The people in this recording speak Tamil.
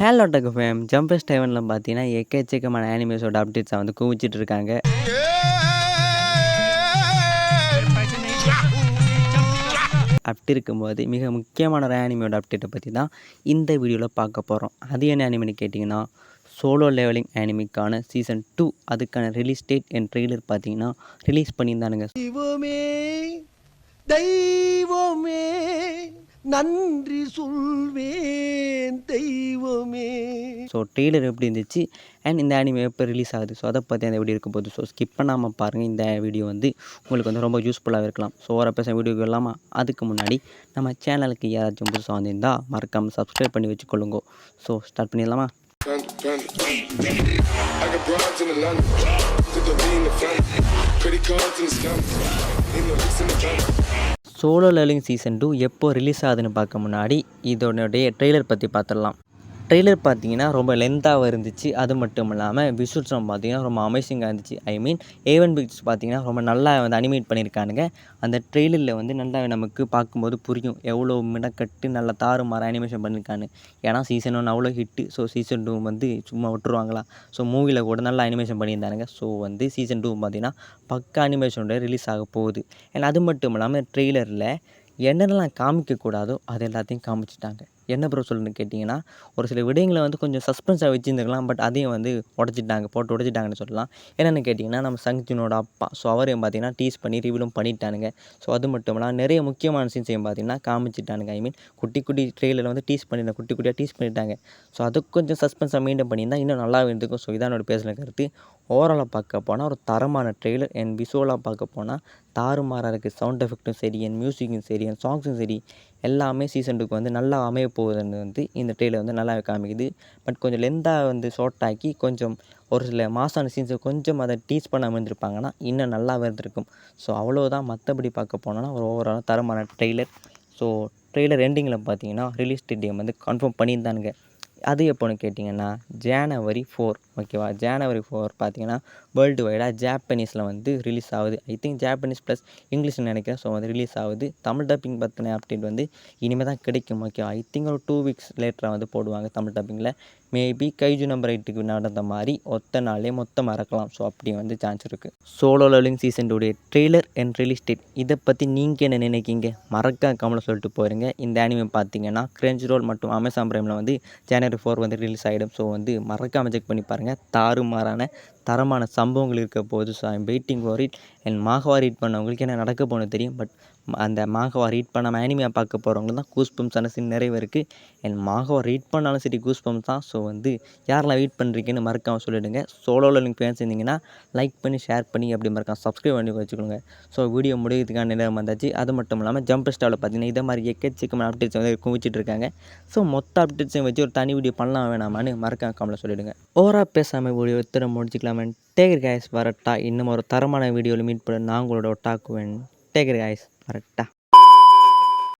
ஹேலோ டெக் ஃபேம் ஜம்பஸ் டைவனில் பார்த்தீங்கன்னா எக்கச்சக்கமான ஆனிமேஸோட அப்டேட்ஸை வந்து குவிச்சிட்டு இருக்காங்க. அப்படி இருக்கும்போது மிக முக்கியமான ஒரு ஆனிமேயோட அப்டேட்டை பற்றி தான் இந்த வீடியோவில் பார்க்க போகிறோம். அது என்ன ஆனிமேன்னு கேட்டிங்கன்னா, சோலோ லெவலிங் ஆனிமிக்கான சீசன் 2 அதுக்கான ரிலீஸ் டேட் அண்ட் ட்ரெய்லர் பார்த்தீங்கன்னா ரிலீஸ் பண்ணியிருந்தானுங்க. தெய்வமே நன்றி சொல்வேன் தெய்வமே. ஸோ ட்ரெய்லர் எப்படி இருந்துச்சு அண்ட் இந்த ஆனிமே எப்போ ரிலீஸ் ஆகுது, ஸோ அதை பற்றி அந்த வீடியோ இருக்க போகுது. ஸோ ஸ்கிப் பண்ணாமல் பாருங்கள். இந்த வீடியோ வந்து உங்களுக்கு வந்து ரொம்ப யூஸ்ஃபுல்லாக இருக்கலாம். ஸோ வர பேச வீடியோக்கு இல்லாமல் அதுக்கு முன்னாடி நம்ம சேனலுக்கு யாராச்சும் புதுசாக வந்திருந்தால் மறக்காமல் சப்ஸ்கிரைப் பண்ணி வச்சுக்கொள்ளுங்க. ஸோ ஸ்டார்ட் பண்ணிடலாமா? சோலோ லெவலிங் சீசன் 2 எப்போ ரிலீஸ் ஆகுதுன்னு பார்க்க முன்னாடி இதோடைய ட்ரெய்லர் பற்றி பார்த்துடலாம். ட்ரெய்லர் பார்த்தீங்கன்னா ரொம்ப லென்த்தாக இருந்துச்சு. அது மட்டும் இல்லாமல் விஷுவல்ஸ்லாம் பார்த்தீங்கன்னா ரொம்ப அமேசிங்காக இருந்துச்சு. ஐ மீன் ஏவன் பிக்ஸ் பார்த்தீங்கன்னா ரொம்ப நல்லா வந்து அனிமேட் பண்ணியிருக்கானுங்க. அந்த ட்ரெய்லரில் வந்து நல்லா நமக்கு பார்க்கும்போது புரியும் எவ்வளோ மினக்கட்டு நல்லா தாறுமாற அனிமேஷன் பண்ணியிருக்கான்னு. ஏன்னா சீசன் 1 அவ்வளோ ஹிட்டு. ஸோ சீசன் 2 வந்து சும்மா விட்டுருவாங்களா? ஸோ மூவியில் கூட நல்லா அனிமேஷன் பண்ணியிருந்தானுங்க. ஸோ வந்து சீசன் 2 பார்த்தீங்கன்னா பக்கா அனிமேஷனோட ரிலீஸ் ஆக போகுது. அண்ட் அது மட்டும் இல்லாமல் ட்ரெய்லரில் என்னென்னலாம் காமிக்கக்கூடாதோ அது எல்லாத்தையும் காமிச்சிட்டாங்க. என்ன ப்ரோ சொல்லுன்னு கேட்டிங்கன்னா, ஒரு சில விடயங்களை வந்து கொஞ்சம் சஸ்பென்ஸாக வச்சுருந்துருக்கலாம். பட் அதையும் வந்து போட்டு உடச்சிட்டாங்கன்னு சொல்லலாம். என்னென்னு கேட்டிங்கன்னா, நம்ம சங்ஜுனோட அப்பா. ஸோ அவரையும் பார்த்தீங்கன்னா டீஸ் பண்ணி ரிவீலும் பண்ணிட்டானுங்க. ஸோ அது மட்டும் இல்லாமல் நிறைய முக்கியமான சீன்ஸையும் பார்த்தீங்கன்னா காமிச்சிட்டானுங்க. ஐ மீன் குட்டி ட்ரெய்லரில் வந்து குட்டி குட்டியாக டீஸ் பண்ணிட்டாங்க. ஸோ அதுக்கு கொஞ்சம் சஸ்பென்ஸாக மெயின்டைன் பண்ணியிருந்தால் இன்னும் நல்லா இருந்திருக்கும். ஸோ இதான் என்னோட பேசின கருத்து. ஓவராலாக பார்க்க போனால் ஒரு தரமான ட்ரெய்லர் அண்ட் விஷுவலாக பார்க்க போனால் தாறுமாறாக இருக்குது. சவுண்ட் எஃபெக்ட்டும் சரி, என் மியூசிக்கும் சரி, என் சாங்ஸும் சரி, எல்லாமே சீசன் 2க்கு வந்து நல்லா அமைய போகுதுன்னு வந்து இந்த ட்ரெய்லர் வந்து நல்லா காமிக்குது. பட் கொஞ்சம் லென்த்தாக வந்து ஷார்ட் ஆக்கி கொஞ்சம் ஒரு சில மாசான சீன்ஸை கொஞ்சம் அதை டீச் பண்ணாமல் இருந்திருப்பாங்கன்னா இன்னும் நல்லா இருந்திருக்கும். ஸோ அவ்வளோதான். மற்றபடி பார்க்க போனோன்னா ஒரு ஓவராலாக தரமான ட்ரெய்லர். ஸோ ட்ரெய்லர் எண்டிங்கில் பார்த்தீங்கன்னா ரிலீஸ் டேட் வந்து கன்ஃபார்ம் பண்ணியிருந்தானுங்க. அது எப்போன்னு கேட்டிங்கன்னா ஜனவரி 4 ஓகேவா? ஜனவரி 4 பார்த்தீங்கன்னா வேர்ல்டு வைடாக ஜாப்பனீஸில் வந்து ரிலீஸ் ஆகுது. ஐ திங்க் ஜாப்பனீஸ் ப்ளஸ் இங்கிலீஷ்னு நினைக்கிறேன். ஸோ வந்து ரிலீஸ் ஆகுது. தமிழ் டப்பிங் பற்றின அப்டேட் வந்து இனிமேல் தான் கிடைக்கும். ஓகேவா? ஐ திங்க் ஒரு 2 வீக்ஸ் லேட்டராக வந்து போடுவாங்க தமிழ் டப்பிங்கில். மேபி கைஜு நம்பர் 8க்கு நடந்த மாதிரி ஒத்த நாளே மொத்தமாக இறக்கலாம். ஸோ அப்படி வந்து சான்ஸ் இருக்குது. Solo Leveling season 2 trailer and release date இதை பற்றி நீங்கள் என்ன நினைக்கிங்க? மறக்காமல் சொல்லிட்டு போயிருங்க. இந்த அனிமே பார்த்தீங்கன்னா கிரன்ச்ரோல் மற்றும் அமேசான் பிரைமில் வந்து ஜனவரி 4 வந்து ரிலீஸ் ஆகிடும். ஸோ வந்து மறக்காமல் செக் பண்ணி பாருங்கள். தாறுமாறான தரமான சம்பவங்கள் இருக்க போகுது. So I'm waiting for it. And மாகவா ரீட் பண்ணவங்களுக்கு என்ன நடக்க போகணும் தெரியும். பட் அந்த மாகவா ரீட் பண்ணாமல் அனிமையாக பார்க்க போகிறவங்க தான் கூஸ்பம்ஸான சீன் நிறைய இருக்குது. அண்ட் மாகவா ரீட் பண்ணாலும் சரி கூஸ்பம்ஸ் தான். ஸோ வந்து யாரெல்லாம் வெயிட் பண்ணுறீங்கன்னு மறக்காமல் சொல்லிவிடுங்க. சோலோவில் நீங்கள் ஃபேன்ஸ் இருந்தீங்கன்னா லைக் பண்ணி ஷேர் பண்ணி அப்படி மறக்காம சப்ஸ்கிரைப் பண்ணி வச்சுக்கோங்க. ஸோ வீடியோ முடிக்கிறதுக்கான நேரம் வந்தாச்சு. அது மட்டும் இல்லாமல் ஜம்பர் ஸ்டாவில் பார்த்தீங்கன்னா இதை மாதிரி எக்கச்சக்கமான அப்டேட்ஸ் வந்து குவிச்சிட்டு இருக்காங்க. ஸோ மொத்த அப்டேட்ஸையும் வச்சு ஒரு தனி வீடியோ பண்ணலாம் வேணாமான்னு மறக்காம கமெண்ட்டில் சொல்லிவிடுங்க. ஓவராக பேசாமல் வீடியோ எத்தனை முடிச்சிக்கலாமே. டேக் கேர் கைஸ், வரட்டா. இன்னும் ஒரு தரமான வீடியோவில் மீட் பண்ண நான் உங்களோட டாக்குவேன். டேக் கேர் கைஸ், வரட்டா.